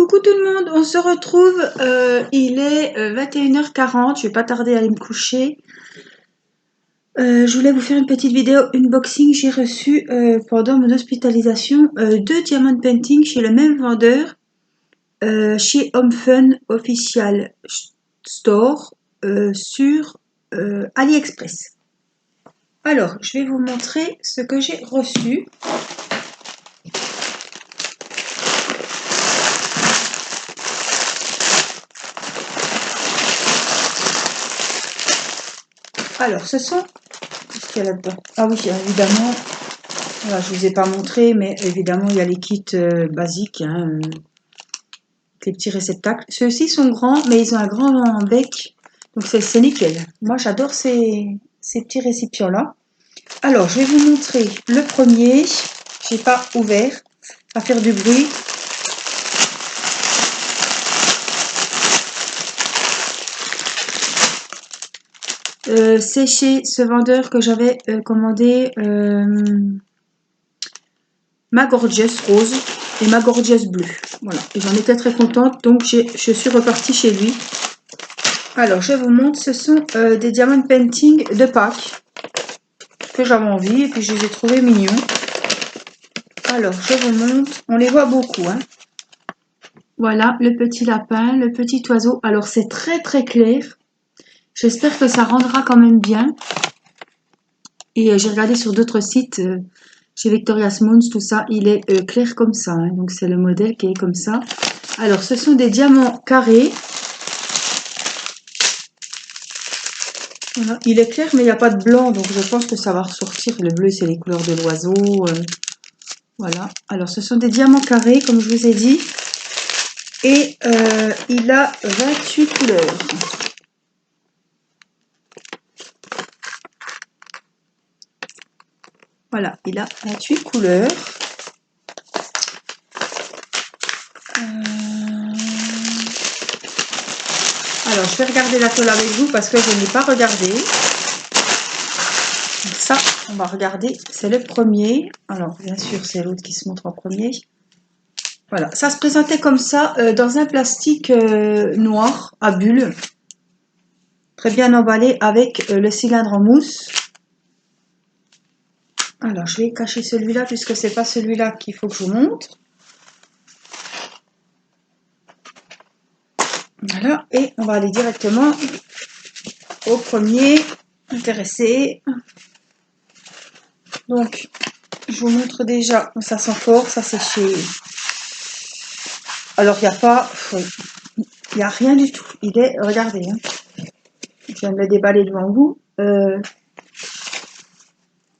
Coucou tout le monde, on se retrouve, il est 21h40, je vais pas tarder à aller me coucher. Je voulais vous faire une petite vidéo unboxing, j'ai reçu pendant mon hospitalisation deux diamond painting chez le même vendeur, chez Home Fun Official Store sur AliExpress. Alors, je vais vous montrer ce que j'ai reçu. Alors, ce sont... Qu'est-ce qu'il y a là-dedans? Ah oui, évidemment, voilà, je ne vous ai pas montré, mais évidemment, il y a les kits basiques, hein, les petits réceptacles. Ceux-ci sont grands, mais ils ont un grand bec, donc c'est nickel. Moi, j'adore ces petits récipients-là. Alors, je vais vous montrer le premier. Je n'ai pas ouvert, à faire du bruit. C'est chez ce vendeur que j'avais commandé ma Gorgeous rose et ma Gorgeous bleue. Voilà, et j'en étais très contente, donc je suis repartie chez lui. Alors, je vous montre, ce sont des diamond painting de Pâques que j'avais envie et puis je les ai trouvés mignons. Alors, je vous montre, on les voit beaucoup, hein. Voilà, le petit lapin, le petit oiseau. Alors, c'est très très clair. J'espère que ça rendra quand même bien. Et j'ai regardé sur d'autres sites, chez Victoria's Moons, tout ça, il est clair comme ça, hein. Donc, c'est le modèle qui est comme ça. Alors, ce sont des diamants carrés. Voilà. Il est clair, mais il n'y a pas de blanc, donc je pense que ça va ressortir. Le bleu, c'est les couleurs de l'oiseau. Voilà. Alors, ce sont des diamants carrés, comme je vous ai dit. Et il a 28 couleurs. Voilà, il a 28 couleurs. Alors, je vais regarder la colle avec vous parce que je n'ai pas regardé. Donc ça, on va regarder. C'est le premier. Alors, bien sûr, c'est l'autre qui se montre en premier. Voilà, ça se présentait comme ça, dans un plastique noir à bulles. Très bien emballé avec le cylindre en mousse. Alors, je vais cacher celui-là puisque c'est pas celui-là qu'il faut que je vous montre. Voilà, et on va aller directement au premier intéressé. Donc, je vous montre déjà, ça sent fort, ça c'est chez... Alors, il n'y a pas... Il n'y a rien du tout. Il est... Regardez, hein. Je viens de le déballer devant vous.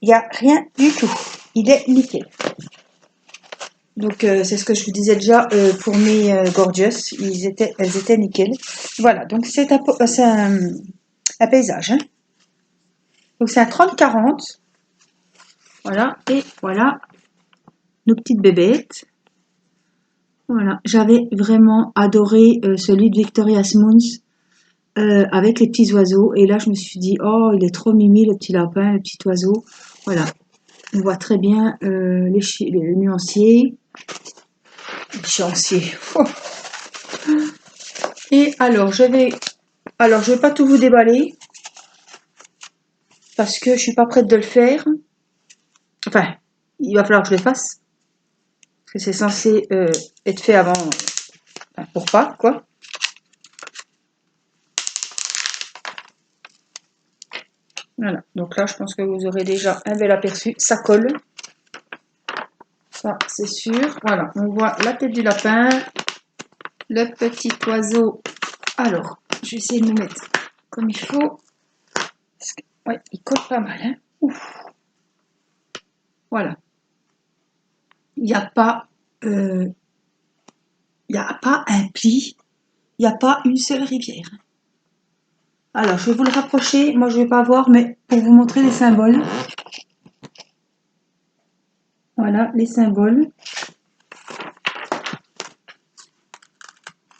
Il n'y a rien du tout. Il est nickel. Donc, c'est ce que je vous disais déjà pour mes Gorgeous. Elles étaient nickel. Voilà, donc c'est un paysage. Hein. Donc, c'est un 30-40. Voilà, et voilà nos petites bébêtes. Voilà, j'avais vraiment adoré celui de Victoria's Moons avec les petits oiseaux. Et là, je me suis dit, oh, il est trop mimi, le petit lapin, le petit oiseau. Voilà, on voit très bien les nuanciers. L'échéancier. Oh. Et alors, je vais pas tout vous déballer parce que je suis pas prête de le faire. Enfin, il va falloir que je le fasse parce que c'est censé être fait avant, enfin, pour pas quoi. Voilà, donc là, je pense que vous aurez déjà un bel aperçu. Ça colle, ça c'est sûr. Voilà, on voit la tête du lapin, le petit oiseau. Alors, je vais essayer de me mettre comme il faut. Parce que, ouais, il colle pas mal. Hein. Ouf. Voilà. Il n'y a pas un pli, il n'y a pas une seule rivière. Alors, je vais vous le rapprocher. Moi, je ne vais pas voir, mais pour vous montrer les symboles. Voilà, les symboles.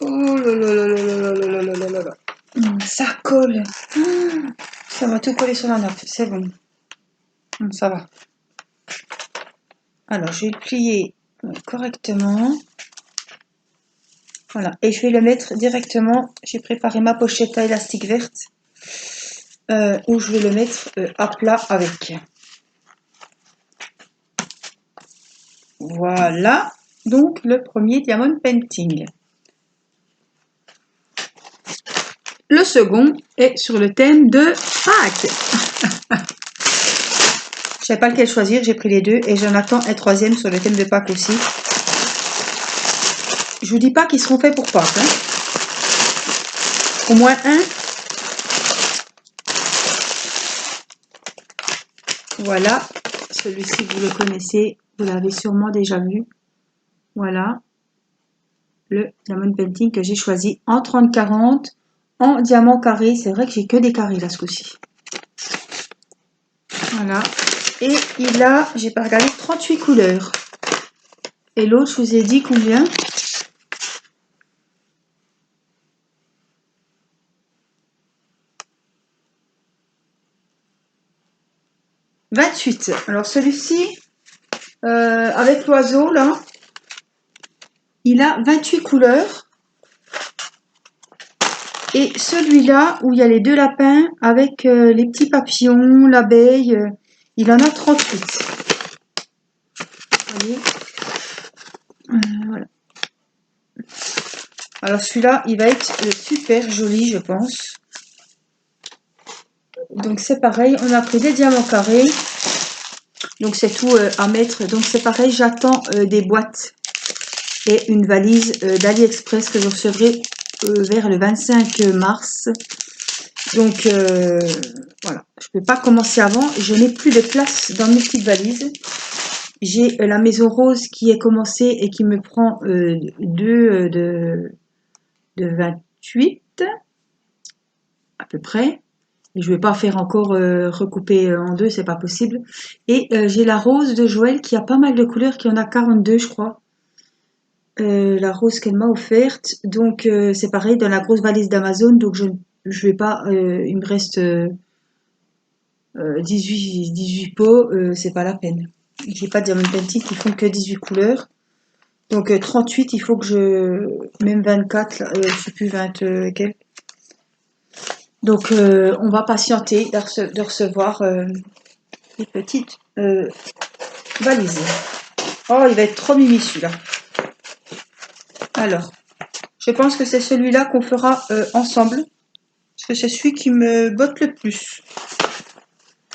Oh là là là là là là là là là là. Ça colle. Ça va tout coller sur la nappe, c'est bon. Ça va. Alors, je vais le plier correctement. Voilà, et je vais le mettre directement, j'ai préparé ma pochette à élastique verte, où je vais le mettre à plat avec. Voilà, donc le premier diamond painting. Le second est sur le thème de Pâques. Je savais pas lequel choisir, j'ai pris les deux et j'en attends un troisième sur le thème de Pâques aussi. Je vous dis pas qu'ils seront faits pour Pâques, hein. Au moins un. Voilà, celui-ci vous le connaissez, vous l'avez sûrement déjà vu. Voilà, le diamond painting que j'ai choisi en 30-40, en diamant carré. C'est vrai que j'ai que des carrés là ce coup-ci. Voilà, et il a, j'ai pas regardé, 38 couleurs. Et l'autre, je vous ai dit combien? « 28. Alors celui-ci, avec l'oiseau là, il a 28 couleurs. Et celui-là, où il y a les deux lapins, avec les petits papillons, l'abeille, il en a 38. Vous voyez, voilà. Alors celui-là, il va être super joli, je pense. Donc c'est pareil, on a pris des diamants carrés. Donc c'est tout à mettre. Donc c'est pareil, j'attends des boîtes et une valise d'AliExpress que je recevrai vers le 25 mars. Donc voilà, je ne peux pas commencer avant. Je n'ai plus de place dans mes petites valises. J'ai la maison rose qui est commencée et qui me prend de 28 à peu près. Et je ne vais pas faire encore recouper en deux, c'est pas possible. Et j'ai la rose de Joël qui a pas mal de couleurs, qui en a 42 je crois. La rose qu'elle m'a offerte. Donc c'est pareil dans la grosse valise d'Amazon. Donc je vais pas, il me reste 18 pots, c'est pas la peine. J'ai pas de diamond painting qui font que 18 couleurs. Donc 38, il faut que même 24, là, je sais plus 20 quelques. Donc on va patienter de recevoir les petites valises. Oh, il va être trop mimi celui-là. Alors, je pense que c'est celui-là qu'on fera ensemble. Parce que c'est celui qui me botte le plus.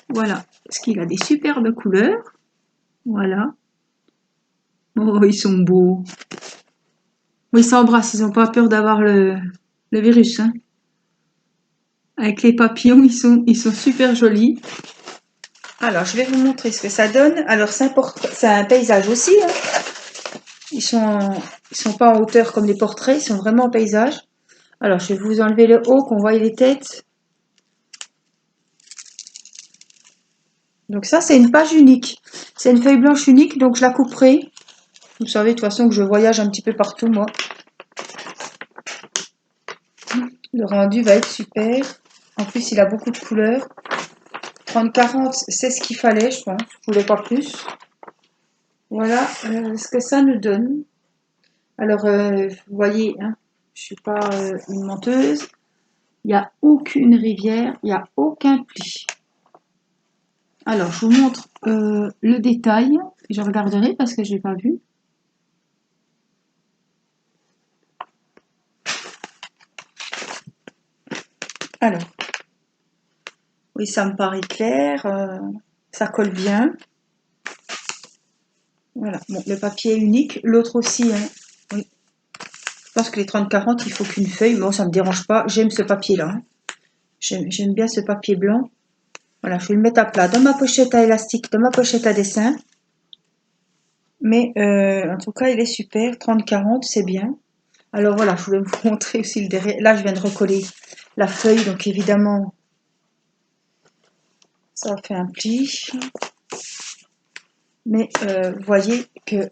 Voilà. Parce qu'il a des superbes couleurs. Voilà. Oh, ils sont beaux. Ils s'embrassent, ils n'ont pas peur d'avoir le virus. Hein. Avec les papillons, ils sont super jolis. Alors, je vais vous montrer ce que ça donne. Alors, c'est un paysage aussi. Hein. Ils sont pas en hauteur comme les portraits, ils sont vraiment en paysage. Alors, je vais vous enlever le haut, qu'on voit les têtes. Donc ça, c'est une page unique. C'est une feuille blanche unique, donc je la couperai. Vous savez, de toute façon, que je voyage un petit peu partout, moi. Le rendu va être super. En plus, il a beaucoup de couleurs. 30-40, c'est ce qu'il fallait, je pense. Je voulais pas plus. Voilà ce que ça nous donne. Alors, vous voyez, hein, je suis pas une menteuse. Il n'y a aucune rivière, il n'y a aucun pli. Alors, je vous montre le détail. Je regarderai parce que je n'ai pas vu. Alors, oui, ça me paraît clair. Ça colle bien. Voilà, bon, le papier est unique. L'autre aussi, hein. Oui. Je pense que les 30-40, il faut qu'une feuille. Bon, ça ne me dérange pas. J'aime ce papier-là. Hein. J'aime bien ce papier blanc. Voilà, je vais le mettre à plat dans ma pochette à élastique, dans ma pochette à dessin. Mais en tout cas, il est super. 30-40, c'est bien. Alors voilà, je voulais vous montrer aussi le derrière. Là, je viens de recoller la feuille, donc évidemment, ça fait un pli. Mais vous voyez que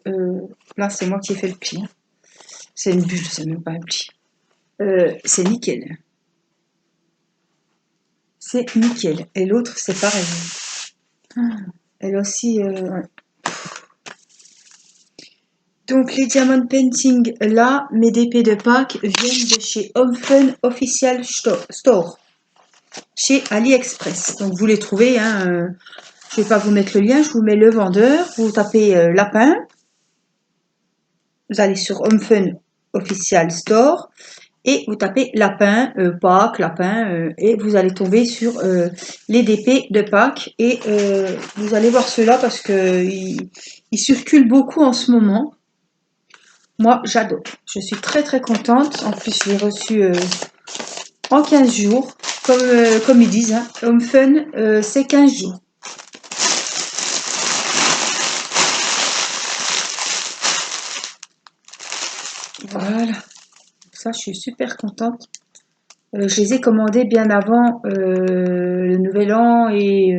là, c'est moi qui ai fait le pli. Hein. C'est une bulle, c'est même pas un pli. C'est nickel. C'est nickel. Et l'autre, c'est pareil. Elle aussi, ouais. Donc les Diamond Painting, là, mes DP de Pâques viennent de chez Home Fun Official Store, chez AliExpress. Donc vous les trouvez, hein, je ne vais pas vous mettre le lien, je vous mets le vendeur, vous tapez lapin, vous allez sur Home Fun Official Store, et vous tapez lapin, Pâques, lapin, et vous allez tomber sur les DP de Pâques, et vous allez voir ceux-là parce que ils circulent beaucoup en ce moment. Moi, j'adore. Je suis très très contente. En plus, je l'ai reçu en 15 jours. Comme ils disent, hein, Home Fun, c'est 15 jours. Voilà. Ça, je suis super contente. Je les ai commandés bien avant le Nouvel An et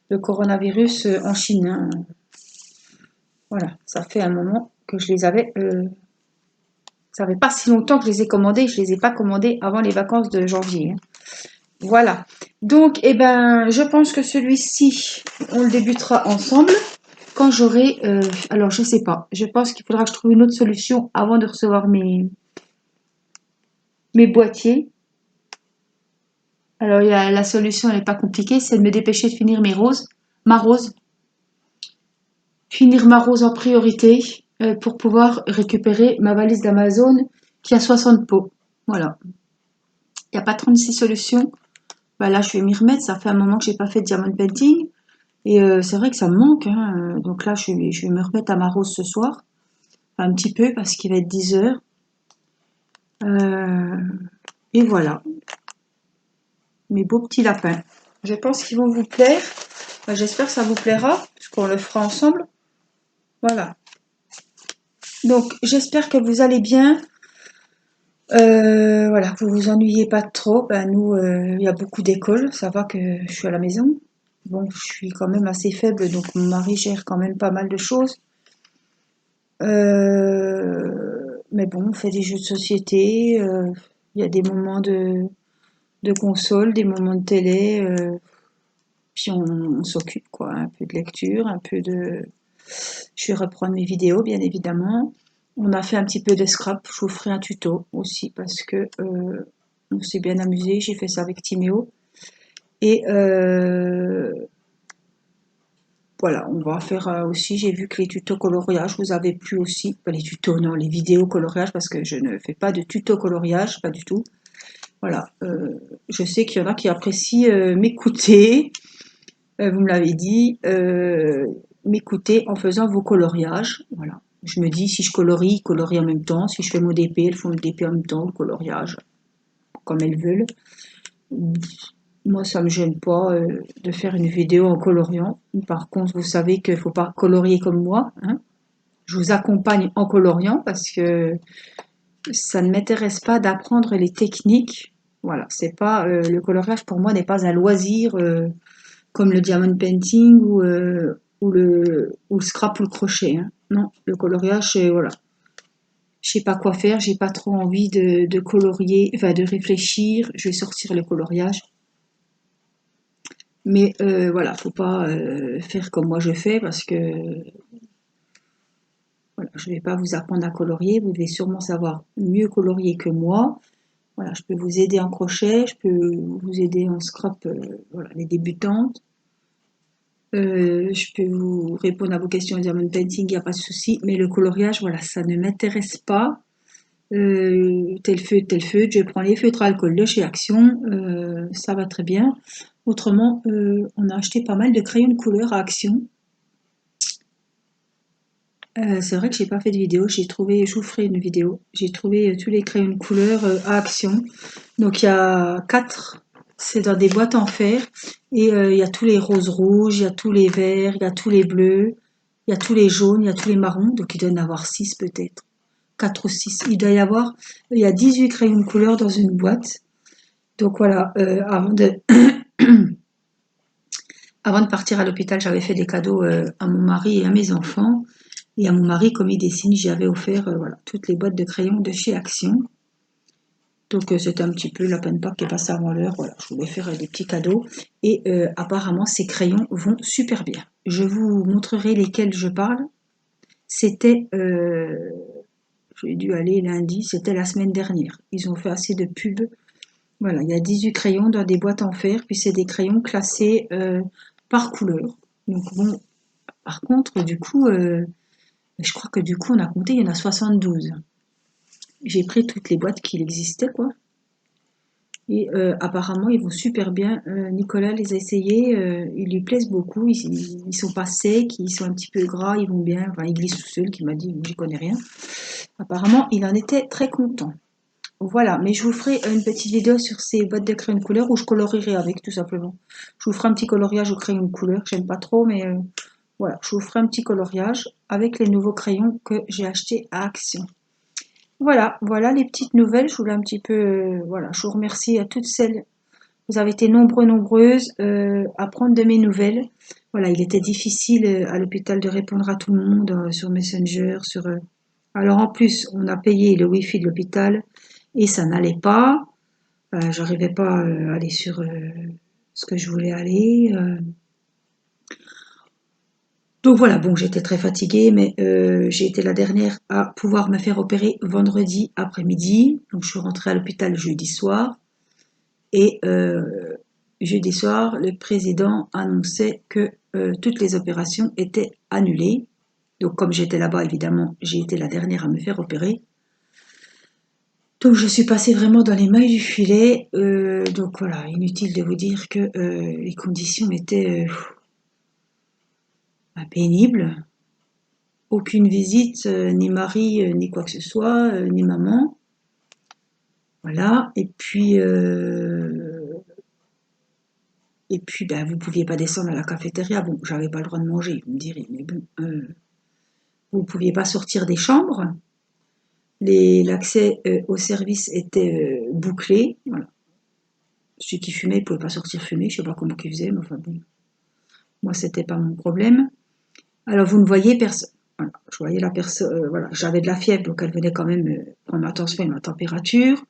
le coronavirus en Chine, hein. Voilà, ça fait un moment que je les avais. Ça fait pas si longtemps que je les ai commandés. Je les ai pas commandés avant les vacances de janvier, hein. Voilà. Donc, eh ben, je pense que celui-ci, on le débutera ensemble quand j'aurai. Alors, je sais pas. Je pense qu'il faudra que je trouve une autre solution avant de recevoir mes boîtiers. Alors, la solution, elle n'est pas compliquée, c'est de me dépêcher de finir ma rose. Finir ma rose en priorité pour pouvoir récupérer ma valise d'Amazon qui a 60 pots. Voilà. Il n'y a pas 36 solutions. Bah là, je vais m'y remettre. Ça fait un moment que j'ai pas fait de diamond painting. Et c'est vrai que ça me manque, hein. Donc là, je vais me remettre à ma rose ce soir. Enfin, un petit peu parce qu'il va être 10 heures. Et voilà. Mes beaux petits lapins. Je pense qu'ils vont vous plaire. J'espère que ça vous plaira, puisqu'on le fera ensemble. Voilà. Donc, j'espère que vous allez bien. Voilà, que vous vous ennuyez pas trop. Ben, nous, il y a beaucoup d'écoles. Ça va que je suis à la maison. Bon, je suis quand même assez faible, donc mon mari gère quand même pas mal de choses. Mais bon, on fait des jeux de société. Il y a des moments de console, des moments de télé. Puis on s'occupe, quoi. Un peu de lecture, un peu de... Je vais reprendre mes vidéos, bien évidemment. On a fait un petit peu de scrap. Je vous ferai un tuto aussi parce que on s'est bien amusé. J'ai fait ça avec Timéo. Et voilà, on va faire aussi. J'ai vu que les tutos coloriage vous avaient plu aussi. Pas les tutos, non, les vidéos coloriage parce que je ne fais pas de tuto coloriage, pas du tout. Voilà, je sais qu'il y en a qui apprécient m'écouter. Vous me l'avez dit, m'écouter en faisant vos coloriages. Voilà. Je me dis, si je colorie, ils colorient en même temps. Si je fais mon DP, elles font le DP en même temps, le coloriage, comme elles veulent. Moi, ça me gêne pas de faire une vidéo en coloriant. Par contre, vous savez qu'il ne faut pas colorier comme moi, hein. Je vous accompagne en coloriant parce que ça ne m'intéresse pas d'apprendre les techniques. Voilà, c'est pas le coloriage pour moi n'est pas un loisir comme le diamond painting ou le scrap ou le crochet, hein. Non, le coloriage, c'est voilà. Je sais pas quoi faire, j'ai pas trop envie de colorier, enfin de réfléchir. Je vais sortir le coloriage. Mais voilà, faut pas faire comme moi je fais parce que voilà, je vais pas vous apprendre à colorier. Vous devez sûrement savoir mieux colorier que moi. Voilà, je peux vous aider en crochet, je peux vous aider en scrap, voilà, les débutantes. Je peux vous répondre à vos questions en diamond painting, il n'y a pas de souci. Mais le coloriage, voilà, ça ne m'intéresse pas. Tel feutre, je prends les feutres à alcool de chez Action, ça va très bien. Autrement, on a acheté pas mal de crayons de couleur à Action. C'est vrai que j'ai pas fait de vidéo, j'ai trouvé, je vous ferai une vidéo. J'ai trouvé tous les crayons de couleur à Action. Donc il y a 4, c'est dans des boîtes en fer. Et il y a tous les roses rouges, il y a tous les verts, il y a tous les bleus, il y a tous les jaunes, il y a tous les marrons. Donc il doit y en avoir 6 peut-être. 4 ou 6. Il y a 18 crayons de couleur dans une boîte. Donc voilà, avant de partir à l'hôpital, j'avais fait des cadeaux à mon mari et à mes enfants. Et à mon mari, comme il dessine, j'avais offert voilà, toutes les boîtes de crayons de chez Action. Donc c'était un petit peu la peine pas qui est passée avant l'heure. Voilà, je voulais faire des petits cadeaux. Et apparemment, ces crayons vont super bien. Je vous montrerai lesquels je parle. c'était, j'ai dû aller lundi, c'était la semaine dernière. Ils ont fait assez de pubs. Voilà, il y a 18 crayons dans des boîtes en fer, puis c'est des crayons classés par couleur. Donc bon, par contre, du coup, je crois que du coup, on a compté, il y en a 72. J'ai pris toutes les boîtes qui existaient, quoi. Et apparemment, ils vont super bien. Nicolas les a essayés, ils lui plaisent beaucoup. Ils sont pas secs, ils sont un petit peu gras, ils vont bien. Enfin, ils glissent tout seul, qui m'a dit, j'y connais rien. Apparemment, il en était très content. Voilà, mais je vous ferai une petite vidéo sur ces boîtes de crayons de couleur où je colorierai avec, tout simplement. Je vous ferai un petit coloriage au crayon de couleur, j'aime pas trop, mais voilà, je vous ferai un petit coloriage avec les nouveaux crayons que j'ai achetés à Action. Voilà, voilà les petites nouvelles. Je voulais un petit peu, voilà, je vous remercie à toutes celles. Vous avez été nombreuses à prendre de mes nouvelles. Voilà, il était difficile à l'hôpital de répondre à tout le monde sur Messenger, sur. Alors en plus, on a payé le wifi de l'hôpital et ça n'allait pas. J'arrivais pas à aller sur ce que je voulais aller. Donc voilà, bon, j'étais très fatiguée, mais j'ai été la dernière à pouvoir me faire opérer vendredi après-midi. Donc je suis rentrée à l'hôpital jeudi soir. Et jeudi soir, le président annonçait que toutes les opérations étaient annulées. Donc comme j'étais là-bas, évidemment, j'ai été la dernière à me faire opérer. Donc je suis passée vraiment dans les mailles du filet. Donc voilà, inutile de vous dire que les conditions étaient pénibles. Aucune visite, ni mari, ni quoi que ce soit, ni maman. Voilà. Et puis ben, vous ne pouviez pas descendre à la cafétéria. Bon, j'avais pas le droit de manger, vous me direz. Mais bon, vous ne pouviez pas sortir des chambres. L'accès au service était bouclé. Voilà. Celui qui fumait ne pouvait pas sortir fumer. Je ne sais pas comment il faisait, mais enfin bon. Moi, c'était pas mon problème. Alors, vous ne voyez personne. Voilà. Je voyais la personne. Voilà. J'avais de la fièvre, donc elle venait quand même prendre ma tension et ma température.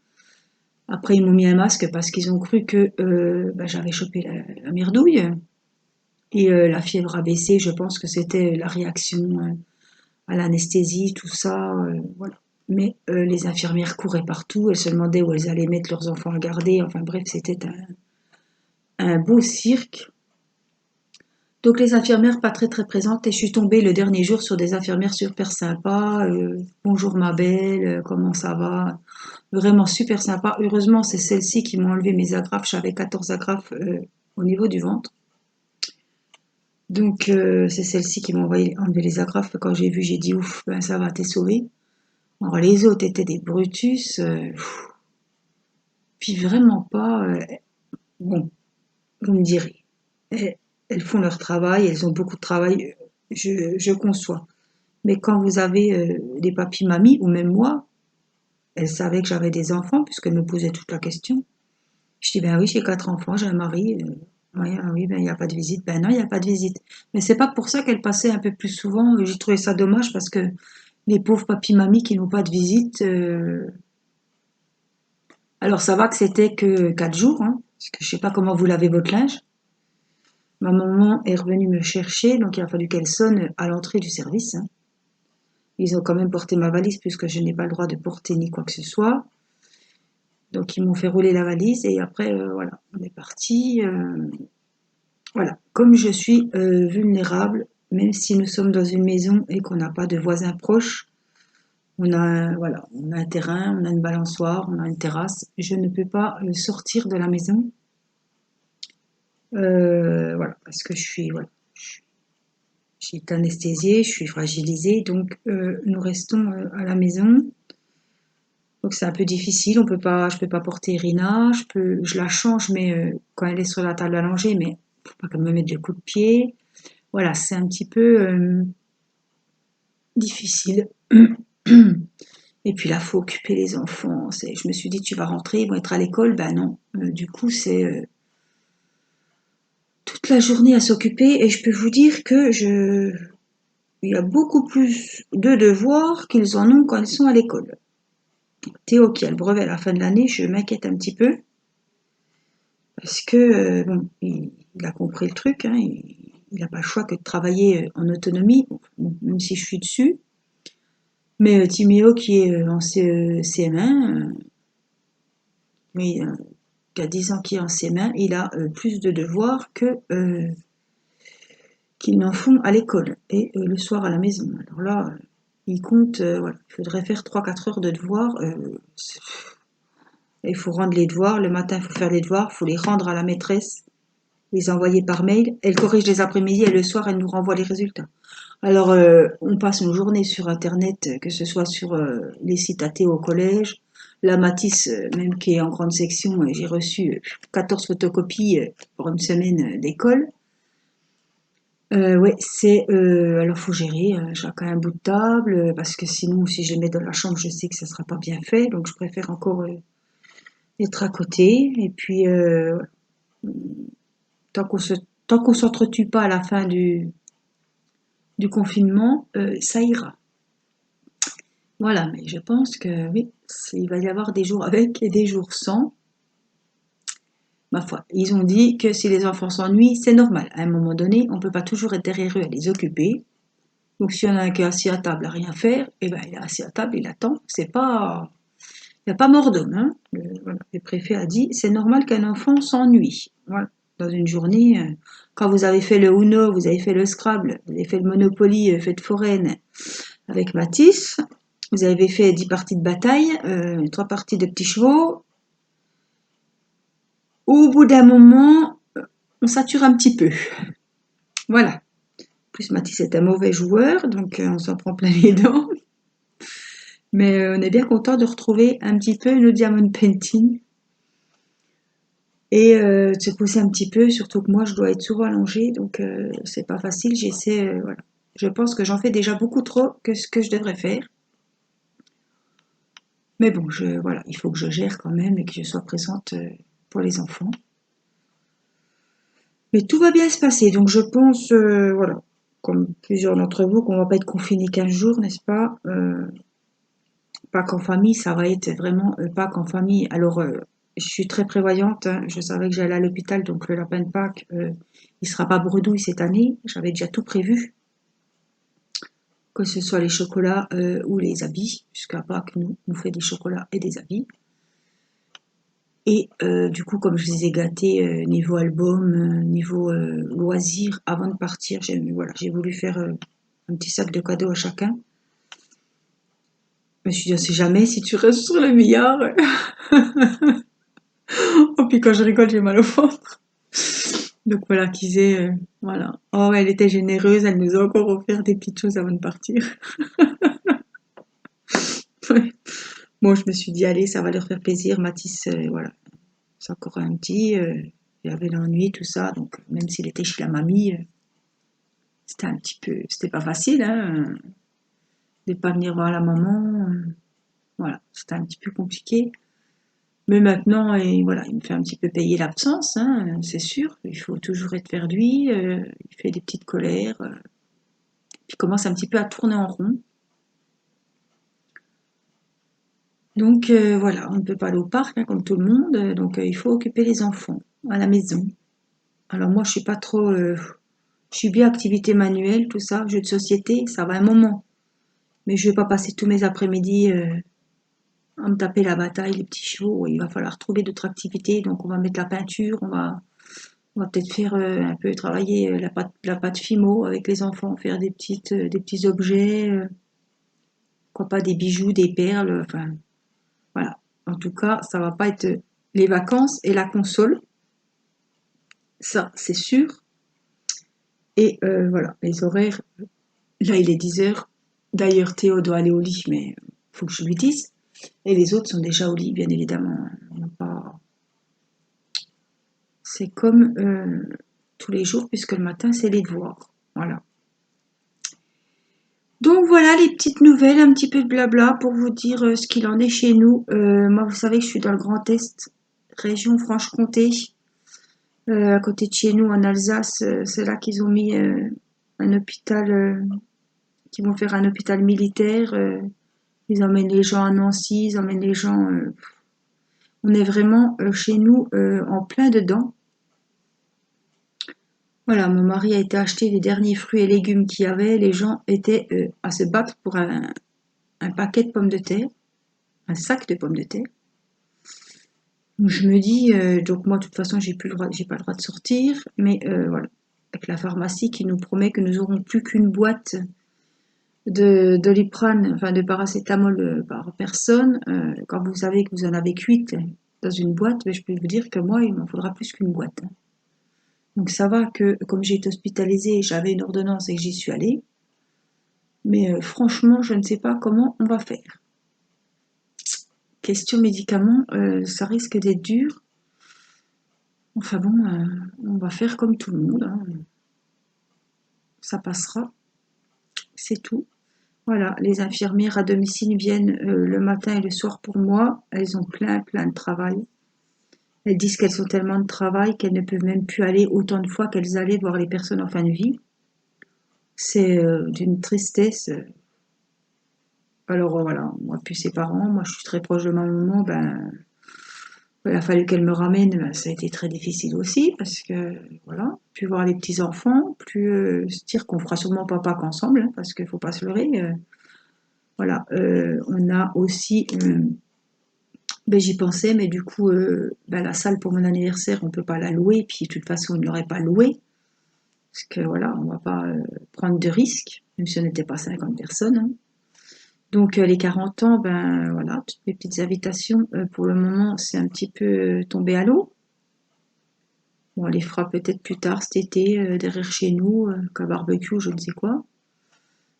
Après, ils m'ont mis un masque parce qu'ils ont cru que ben, j'avais chopé la merdouille. Et la fièvre a baissé. Je pense que c'était la réaction à l'anesthésie, tout ça. Voilà. Mais les infirmières couraient partout. Elles se demandaient où elles allaient mettre leurs enfants à garder. Enfin bref, c'était un beau cirque. Donc les infirmières pas très très présentes et je suis tombée le dernier jour sur des infirmières super sympas. Bonjour ma belle, comment ça va? Vraiment super sympa. Heureusement c'est celles-ci qui m'ont enlevé mes agrafes. J'avais 14 agrafes au niveau du ventre. Donc c'est celle-ci qui m'a enlevé les agrafes. Quand j'ai vu, j'ai dit ouf, ben ça va, t'es sauvée. Alors les autres étaient des Brutus. Puis vraiment pas. Bon, vous me direz. Elles font leur travail, elles ont beaucoup de travail, je conçois. Mais quand vous avez des papis-mamies, ou même moi, elles savaient que j'avais des enfants, puisqu'elles me posaient toute la question. Je dis, ben oui, j'ai 4 enfants, j'ai un mari. Oui, ah oui, ben il n'y a pas de visite. Ben non, il n'y a pas de visite. Mais c'est pas pour ça qu'elles passaient un peu plus souvent. J'ai trouvé ça dommage parce que les pauvres papis-mamies qui n'ont pas de visite. Alors ça va que c'était que 4 jours, hein, parce que je sais pas comment vous lavez votre linge. Ma maman est revenue me chercher, donc il a fallu qu'elle sonne à l'entrée du service. Hein. Ils ont quand même porté ma valise puisque je n'ai pas le droit de porter ni quoi que ce soit. Donc ils m'ont fait rouler la valise et après voilà, on est parti. Voilà, comme je suis vulnérable, même si nous sommes dans une maison et qu'on n'a pas de voisins proches, voilà, on a un terrain, on a une balançoire, on a une terrasse. Je ne peux pas sortir de la maison. Voilà, parce que voilà, j'ai été anesthésiée, je suis fragilisée, donc nous restons à la maison. Donc c'est un peu difficile, je peux pas porter Irina, je la change, mais quand elle est sur la table à langer, mais faut pas qu'elle me mette des coups de pied. Voilà, c'est un petit peu difficile. Et puis là, faut occuper les enfants. Je me suis dit, tu vas rentrer, ils vont être à l'école. Ben non. Du coup, c'est toute la journée à s'occuper. Et je peux vous dire que il y a beaucoup plus de devoirs qu'ils en ont quand ils sont à l'école. Théo, qui a le brevet à la fin de l'année, je m'inquiète un petit peu. Parce que, bon, il a compris le truc. Hein, il n'a pas le choix que de travailler en autonomie, même si je suis dessus. Mais Timéo qui est en CM1, oui, qui a 10 ans qui est en CM1, il a plus de devoirs que qu'ils n'en font à l'école et le soir à la maison. Alors là, il compte, voilà, il faudrait faire 3-4 heures de devoirs. Il faut rendre les devoirs, le matin il faut faire les devoirs, il faut les rendre à la maîtresse, les envoyer par mail. Elle corrige les après-midi et le soir elle nous renvoie les résultats. Alors on passe nos journées sur internet, que ce soit sur les sites athées au collège, la Matisse, même qui est en grande section, j'ai reçu 14 photocopies pour une semaine d'école. Ouais, c'est alors faut gérer chacun un bout de table parce que sinon si je les mets dans la chambre, je sais que ça sera pas bien fait, donc je préfère encore être à côté. Et puis tant qu'on se tant qu'on s'entretue pas à la fin du confinement, ça ira. Voilà, mais je pense que oui, il va y avoir des jours avec et des jours sans. Ma foi, ils ont dit que si les enfants s'ennuient, c'est normal. À un moment donné, on peut pas toujours être derrière eux à les occuper. Donc s'il y en a un qui est assis à table à rien faire, eh ben il est assis à table, il attend. C'est pas, il n'y a pas mort d'homme. Hein. Voilà. Le préfet a dit, c'est normal qu'un enfant s'ennuie. Voilà. Dans une journée, quand vous avez fait le Uno, vous avez fait le Scrabble, vous avez fait le Monopoly, fête foraine avec Matisse, vous avez fait 10 parties de bataille, 3 parties de petits chevaux. Au bout d'un moment, on sature un petit peu. Voilà. En plus, Matisse est un mauvais joueur, donc on s'en prend plein les dents. Mais on est bien content de retrouver un petit peu le diamond painting et de se pousser un petit peu, surtout que moi je dois être souvent allongée, donc c'est pas facile. J'essaie, voilà. Je pense que j'en fais déjà beaucoup trop que ce que je devrais faire. Mais bon, voilà, il faut que je gère quand même et que je sois présente pour les enfants. Mais tout va bien se passer, donc je pense, voilà, comme plusieurs d'entre vous, qu'on va pas être confinés 15 jours, n'est-ce pas? Pâques en famille, ça va être vraiment Pâques en famille. Alors, je suis très prévoyante, hein. Je savais que j'allais à l'hôpital, donc le lapin de Pâques, il sera pas bredouille cette année. J'avais déjà tout prévu, que ce soit les chocolats ou les habits, puisqu'à Pâques, nous, on fait des chocolats et des habits. Et du coup, comme je les ai gâtés niveau album, niveau loisirs, avant de partir, voilà, j'ai voulu faire un petit sac de cadeaux à chacun. Je me suis dit, on sait jamais si tu restes sur le milliard. Oh, puis quand je rigole, j'ai mal au ventre. Donc voilà, voilà. Oh, elle était généreuse, elle nous a encore offert des petites choses avant de partir. Ouais. Bon, je me suis dit, allez, ça va leur faire plaisir. Mathis, voilà, c'est encore un petit, il avait l'ennui, tout ça. Donc, même s'il était chez la mamie, c'était un petit peu, c'était pas facile, hein, de pas venir voir la maman. Voilà, c'était un petit peu compliqué. Mais maintenant, et voilà, il me fait un petit peu payer l'absence, hein, c'est sûr. Il faut toujours être vers lui. Il fait des petites colères. Puis il commence un petit peu à tourner en rond. Donc voilà, on ne peut pas aller au parc hein, comme tout le monde. Donc il faut occuper les enfants à la maison. Alors moi, je suis pas trop. Je suis bien activité manuelle, tout ça, jeux de société, ça va un moment. Mais je vais pas passer tous mes après-midi à me taper la bataille, les petits chevaux. Il va falloir trouver d'autres activités. Donc on va mettre la peinture, on va peut-être faire un peu travailler la pâte Fimo avec les enfants, faire des petits objets, pourquoi pas des bijoux, des perles, enfin voilà. En tout cas, ça va pas être les vacances et la console, ça c'est sûr. Et voilà, les horaires, là il est 10 heures. D'ailleurs Théo doit aller au lit, mais faut que je lui dise. Et les autres sont déjà au lit, bien évidemment. On n'a pas... C'est comme tous les jours, puisque le matin c'est les devoirs. Voilà. Donc voilà les petites nouvelles, un petit peu de blabla pour vous dire ce qu'il en est chez nous. Moi, vous savez que je suis dans le Grand Est, région Franche-Comté, à côté de chez nous en Alsace. C'est là qu'ils ont mis un hôpital, qu'ils vont faire un hôpital militaire. Ils emmènent les gens à Nancy, ils emmènent les gens. On est vraiment chez nous en plein dedans. Voilà, mon mari a été acheter les derniers fruits et légumes qu'il y avait. Les gens étaient à se battre pour un paquet de pommes de terre, un sac de pommes de terre. Je me dis, donc moi de toute façon j'ai pas le droit de sortir, mais voilà, avec la pharmacie qui nous promet que nous aurons plus qu'une boîte de Doliprane, enfin de paracétamol par personne, quand vous savez que vous en avez 8 dans une boîte, mais je peux vous dire que moi il m'en faudra plus qu'une boîte. Donc ça va que comme j'ai été hospitalisée, j'avais une ordonnance et que j'y suis allée, mais franchement je ne sais pas comment on va faire. Question médicaments, ça risque d'être dur. Enfin bon, on va faire comme tout le monde, hein. Ça passera, c'est tout. Voilà, les infirmières à domicile viennent le matin et le soir pour moi. Elles ont plein de travail. Elles disent qu'elles ont tellement de travail qu'elles ne peuvent même plus aller autant de fois qu'elles allaient voir les personnes en fin de vie. C'est d'une tristesse. Alors voilà, moi puis ses parents, moi je suis très proche de ma maman, ben il a fallu qu'elle me ramène, ben, ça a été très difficile aussi parce que voilà, plus voir les petits enfants, plus se dire qu'on fera sûrement pas Pâques ensemble, hein, parce qu'il faut pas se leurrer. Voilà, on a aussi, ben, j'y pensais, mais du coup, ben, la salle pour mon anniversaire, on peut pas la louer, puis de toute façon, on ne l'aurait pas louée, parce que voilà, on va pas prendre de risques, même si on n'était pas 50 personnes, hein. Donc les 40 ans, ben voilà, toutes mes petites invitations, pour le moment, c'est un petit peu tombé à l'eau. Bon, on les fera peut-être plus tard cet été, derrière chez nous, qu'un barbecue, je ne sais quoi.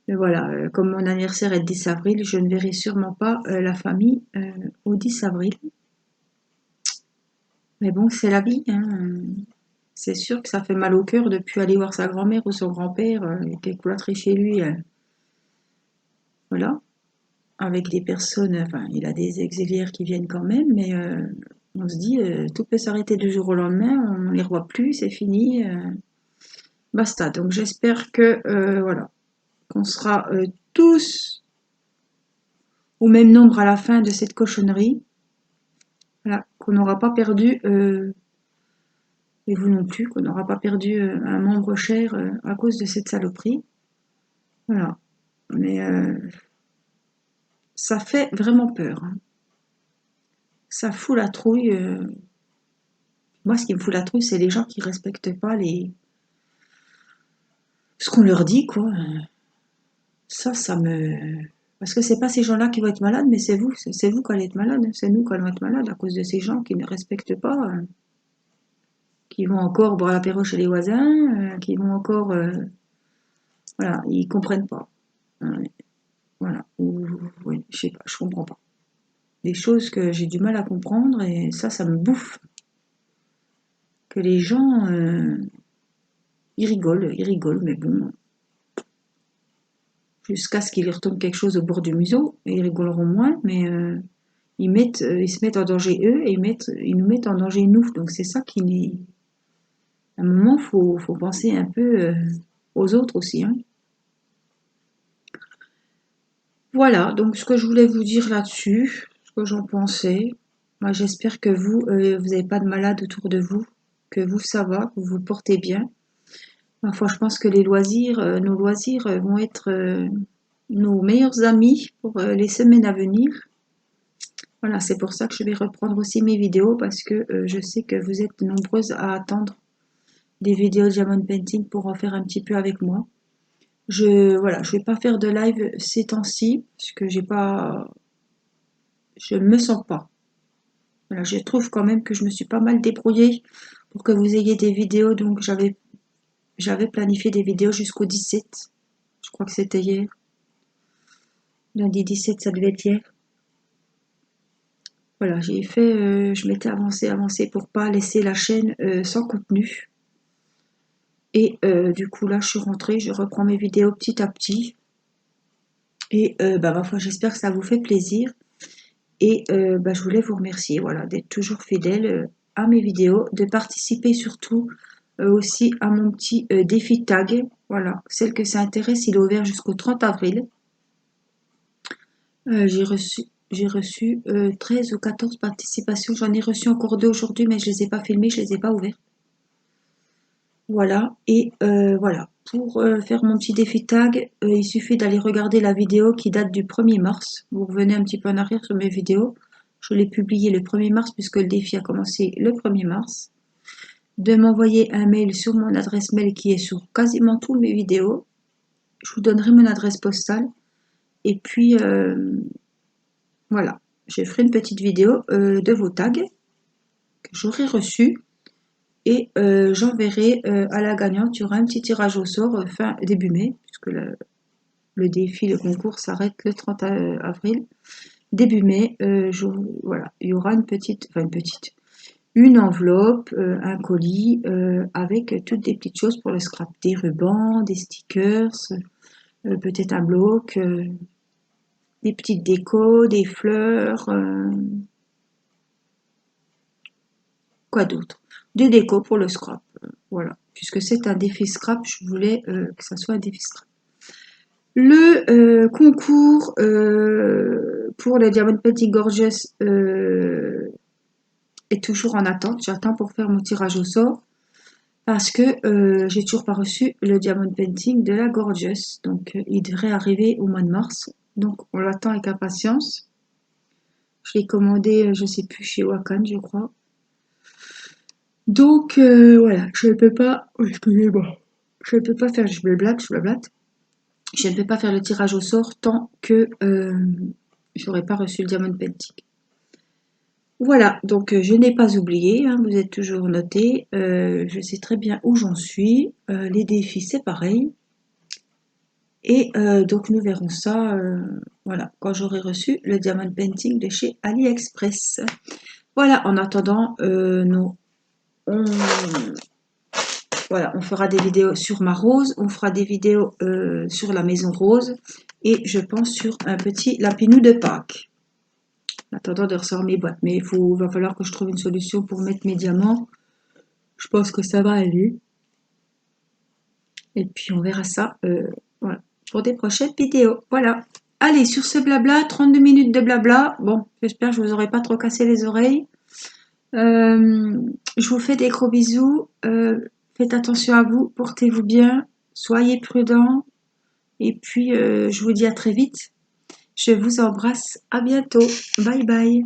Mais voilà, comme mon anniversaire est le 10 avril, je ne verrai sûrement pas la famille au 10 avril. Mais bon, c'est la vie, hein. C'est sûr que ça fait mal au cœur de ne plus aller voir sa grand-mère ou son grand-père qui est cloîtré chez lui. Voilà, avec des personnes, enfin, il a des auxiliaires qui viennent quand même, mais on se dit, tout peut s'arrêter du jour au lendemain, on ne les revoit plus, c'est fini. Basta. Donc j'espère que, voilà, qu'on sera tous au même nombre à la fin de cette cochonnerie. Voilà, qu'on n'aura pas perdu, et vous non plus, qu'on n'aura pas perdu un membre cher à cause de cette saloperie. Voilà. Mais ça fait vraiment peur, hein. Ça fout la trouille. Moi, ce qui me fout la trouille, c'est les gens qui respectent pas ce qu'on leur dit, quoi. Ça me... Parce que c'est pas ces gens-là qui vont être malades, mais c'est vous. C'est vous qui allez être malade. C'est nous qui allons être malades à cause de ces gens qui ne respectent pas, qui vont encore boire l'apéro chez les voisins, qui vont encore... voilà, ils comprennent pas. Voilà. Ou, oui, je sais pas, je comprends pas. Des choses que j'ai du mal à comprendre et ça me bouffe. Que les gens, ils rigolent, mais bon, jusqu'à ce qu'il leur tombe quelque chose au bord du museau, et ils rigoleront moins, mais ils se mettent en danger eux et ils nous mettent en danger nous. Donc c'est ça qui n'est. À un moment, faut penser un peu aux autres aussi, hein. Voilà, donc ce que je voulais vous dire là-dessus, ce que j'en pensais. Moi, j'espère que vous n'avez pas de malade autour de vous, que vous, ça va, que vous vous portez bien. Parfois, je pense que les loisirs, nos loisirs vont être nos meilleurs amis pour les semaines à venir. Voilà, c'est pour ça que je vais reprendre aussi mes vidéos parce que je sais que vous êtes nombreuses à attendre des vidéos de Diamond Painting pour en faire un petit peu avec moi. Voilà, je vais pas faire de live ces temps-ci parce que je me sens pas. Voilà, je trouve quand même que je me suis pas mal débrouillée pour que vous ayez des vidéos. Donc j'avais planifié des vidéos jusqu'au 17. Je crois que c'était hier. Lundi 17, ça devait être hier. Voilà, j'ai fait, je m'étais avancée pour pas laisser la chaîne sans contenu. Et du coup là, je suis rentrée, je reprends mes vidéos petit à petit. Et bah, ma foi, j'espère que ça vous fait plaisir. Et bah, je voulais vous remercier, voilà, d'être toujours fidèle à mes vidéos, de participer surtout aussi à mon petit défi tag. Voilà, celle que ça intéresse, il est ouvert jusqu'au 30 avril. J'ai reçu 13 ou 14 participations. J'en ai reçu encore 2 aujourd'hui, mais je les ai pas filmées, je les ai pas ouvertes. Voilà, et voilà. Pour faire mon petit défi tag, il suffit d'aller regarder la vidéo qui date du 1er mars. Vous revenez un petit peu en arrière sur mes vidéos. Je l'ai publié le 1er mars puisque le défi a commencé le 1er mars. De m'envoyer un mail sur mon adresse mail qui est sur quasiment toutes mes vidéos. Je vous donnerai mon adresse postale. Et puis, voilà. Je ferai une petite vidéo de vos tags que j'aurai reçus. Et j'enverrai à la gagnante, il y aura un petit tirage au sort début mai, puisque le défi, le concours s'arrête le 30 avril. Début mai, voilà, il y aura une enveloppe, un colis avec toutes des petites choses pour le scrap. Des rubans, des stickers, peut-être un bloc, des petites décos, des fleurs, quoi d'autre? Des décos pour le scrap. Voilà. Puisque c'est un défi scrap, je voulais que ça soit un défi scrap. Le concours pour le Diamond Painting Gorgeous est toujours en attente. J'attends pour faire mon tirage au sort parce que j'ai toujours pas reçu le Diamond Painting de la Gorgeous. Donc il devrait arriver au mois de mars. Donc on l'attend avec impatience. Je l'ai commandé, je sais plus, chez Wakan, je crois. Donc voilà, je ne peux pas, excusez-moi, je ne peux pas faire, je blablate. Je ne peux pas faire le tirage au sort tant que je n'aurai pas reçu le Diamond Painting. Voilà, donc je n'ai pas oublié, hein, vous êtes toujours noté. Je sais très bien où j'en suis. Les défis, c'est pareil. Et donc nous verrons ça, voilà, quand j'aurai reçu le Diamond Painting de chez AliExpress. Voilà, en attendant, voilà, on fera des vidéos sur ma rose, on fera des vidéos sur la maison rose et je pense sur un petit lapinou de Pâques. En attendant de recevoir mes boîtes, mais va falloir que je trouve une solution pour mettre mes diamants. Je pense que ça va aller. Et puis on verra ça voilà, pour des prochaines vidéos. Voilà. Allez, sur ce blabla, 32 minutes de blabla. Bon, j'espère que je vous aurai pas trop cassé les oreilles. Je vous fais des gros bisous. Faites attention à vous, portez-vous bien, soyez prudents. Et puis, je vous dis à très vite. Je vous embrasse. À bientôt. Bye bye.